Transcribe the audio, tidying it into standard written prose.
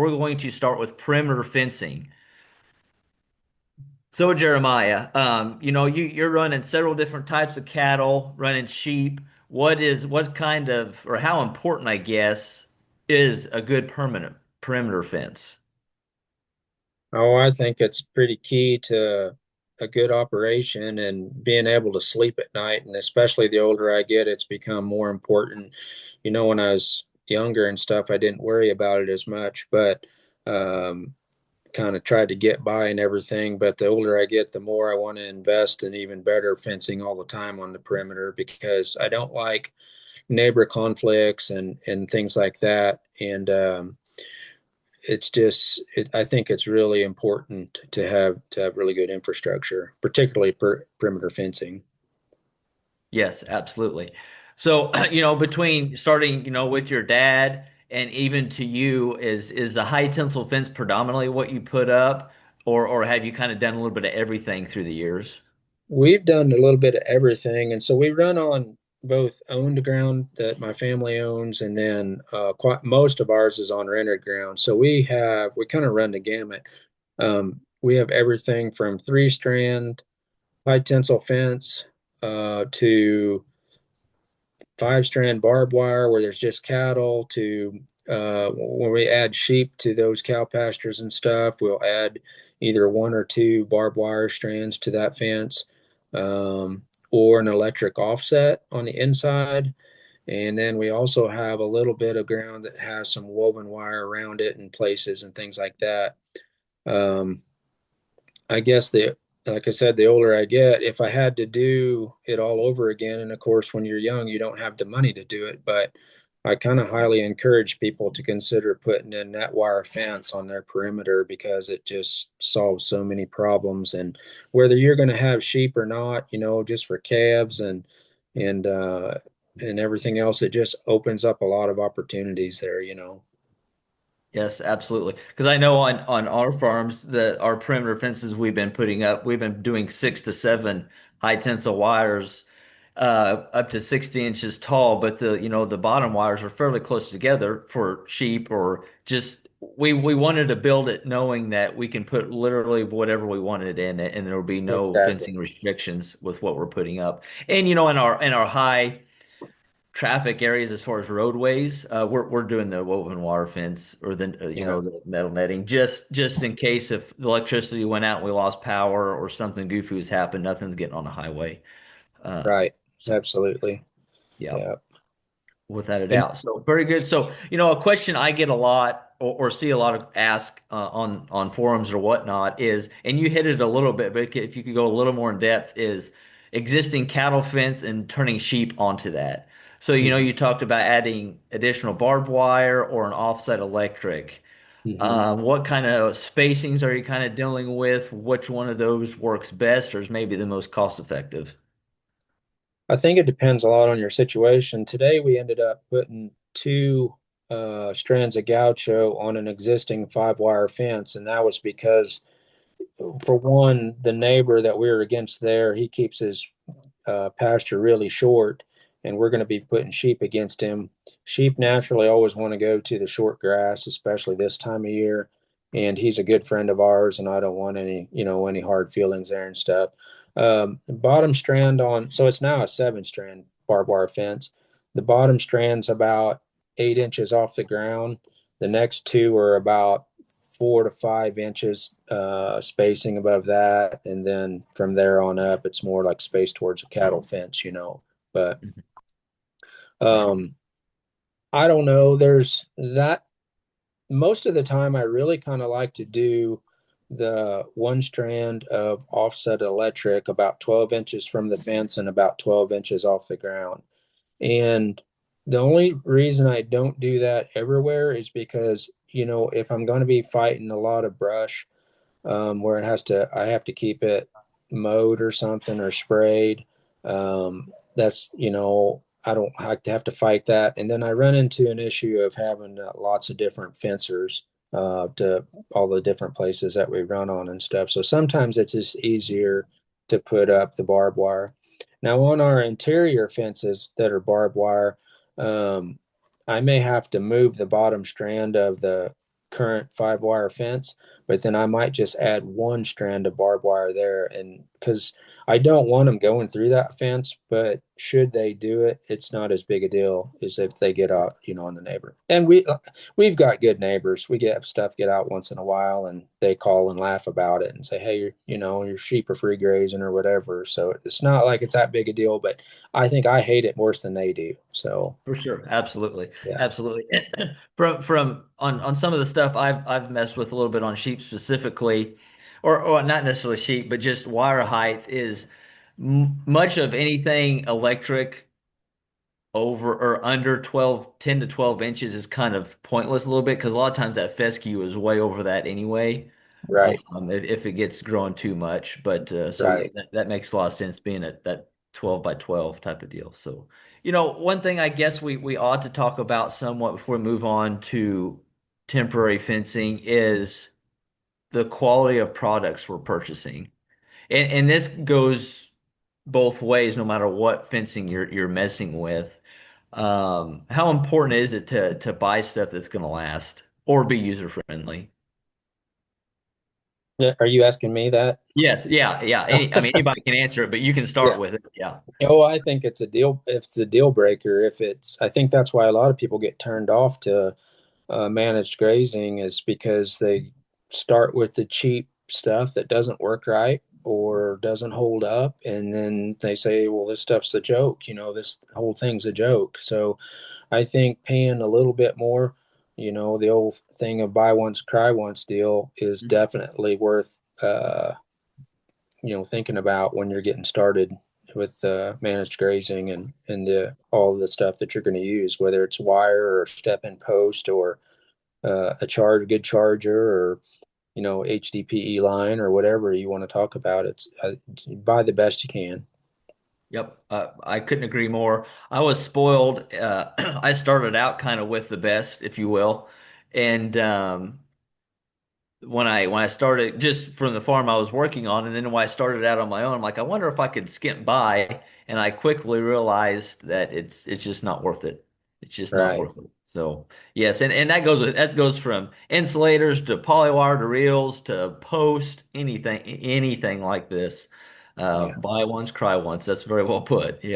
We're going to start with perimeter fencing. So Jeremiah, you're running several different types of cattle, running sheep. What kind of, or how important, I guess, is a good permanent perimeter fence? Oh, I think it's pretty key to a good operation and being able to sleep at night. And especially the older I get, it's become more important. When I was younger and stuff, I didn't worry about it as much, but um, kind of tried to get by and everything. But the older I get, the more I want to invest in even better fencing all the time on the perimeter because I don't like neighbor conflicts and things like that. And I think it's really important to have really good infrastructure, particularly perimeter fencing. Yes, absolutely. So, between starting, with your dad and even to you, is the high tensile fence predominantly what you put up, or have you kind of done a little bit of everything through the years? We've done a little bit of everything, and so we run on both owned ground that my family owns, and then quite most of ours is on rented ground. So we kind of run the gamut. We have everything from three strand high tensile fence to five strand barbed wire where there's just cattle to when we add sheep to those cow pastures and stuff, we'll add either one or two barbed wire strands to that fence, or an electric offset on the inside. And then we also have a little bit of ground that has some woven wire around it in places and things like that. Um, I guess like I said, the older I get, if I had to do it all over again, and of course, when you're young, you don't have the money to do it, but I kind of highly encourage people to consider putting in net wire fence on their perimeter because it just solves so many problems. And whether you're going to have sheep or not, just for calves and uh, and everything else, it just opens up a lot of opportunities there. Yes, absolutely. Because I know on our farms that our perimeter fences we've been putting up, we've been doing 6 to 7 high tensile wires, up to 60 inches tall. But the bottom wires are fairly close together for sheep or just we wanted to build it knowing that we can put literally whatever we wanted in it, and there will be no Exactly. fencing restrictions with what we're putting up. And in our high traffic areas as far as roadways, we're doing the woven wire fence or Yeah. the metal netting just in case if the electricity went out and we lost power or something goofy was happened, nothing's getting on the highway. Uh, Right. so Absolutely. yeah, Yeah. without a And doubt. So very good. So a question I get a lot or see a lot of ask on forums or whatnot is, and you hit it a little bit, but if you could go a little more in depth, is existing cattle fence and turning sheep onto that. So mhm, you talked about adding additional barbed wire or an offset electric. mhm. What kind of spacings are you kind of dealing with? Which one of those works best or is maybe the most cost effective? I think it depends a lot on your situation. Today, we ended up putting two strands of gaucho on an existing five-wire fence, and that was because, for one, the neighbor that we were against there, he keeps his pasture really short, and we're going to be putting sheep against him. Sheep naturally always want to go to the short grass, especially this time of year. And he's a good friend of ours, and I don't want any hard feelings there and stuff. Bottom strand so it's now a seven strand barbed wire fence. The bottom strand's about 8 inches off the ground. The next two are about 4 to 5 inches spacing above that, and then from there on up, it's more like space towards a cattle fence. But Mhm. um, I don't know. There's that most of the time. I really kind of like to do the one strand of offset electric about 12 inches from the fence and about 12 inches off the ground. And the only reason I don't do that everywhere is because, if I'm going to be fighting a lot of brush, where I have to keep it mowed or something or sprayed. That's, I don't like to have to fight that. And then I run into an issue of having lots of different fencers to all the different places that we run on and stuff. So sometimes it's just easier to put up the barbed wire. Now, on our interior fences that are barbed wire, I may have to move the bottom strand of the current 5 wire fence, but then I might just add one strand of barbed wire there. And because I don't want them going through that fence, but should they do it, it's not as big a deal as if they get out, on the neighbor. And we've got good neighbors. We get stuff get out once in a while, and they call and laugh about it and say, hey, your sheep are free grazing or whatever. So it's not like it's that big a deal, but I think I hate it worse than they do. So For sure. Absolutely. yeah, Absolutely. From on some of the stuff I've messed with a little bit on sheep specifically, or not necessarily sheep, but just wire height is much of anything electric over or under 12, 10 to 12 inches is kind of pointless a little bit because a lot of times that fescue is way over that anyway. right, If it gets growing too much. But so yeah, right. that makes a lot of sense being at that 12 by 12 type of deal. So, one thing I guess we ought to talk about somewhat before we move on to temporary fencing is the quality of products we're purchasing. And this goes both ways, no matter what fencing you're messing with. How important is it to buy stuff that's going to last or be user friendly? Yeah, are you asking me that? Yes, yeah, yeah. I mean, anybody can answer it, but you can Yeah. start with it. Yeah. Oh, I think it's a deal. If it's a deal breaker, I think that's why a lot of people get turned off to managed grazing is because they start with the cheap stuff that doesn't work right or doesn't hold up, and then they say, "Well, this stuff's a joke." This whole thing's a joke. So I think paying a little bit more, the old thing of buy once, cry once deal is Mhm. definitely worth thinking about when you're getting started with managed grazing and all of the stuff that you're going to use, whether it's wire or step in post or good charger or HDPE line or whatever you want to talk about. It's buy the best you can. Yep. I couldn't agree more. I was spoiled. I started out kind of with the best, if you will, and when I started just from the farm I was working on, and then when I started out on my own, I'm like, I wonder if I could skip by, and I quickly realized that it's just not worth it. It's just not Right. worth it. So yes, and that goes from insulators to polywire to reels to post, anything like this. Yeah. Buy once, cry once. That's very well put. Yeah.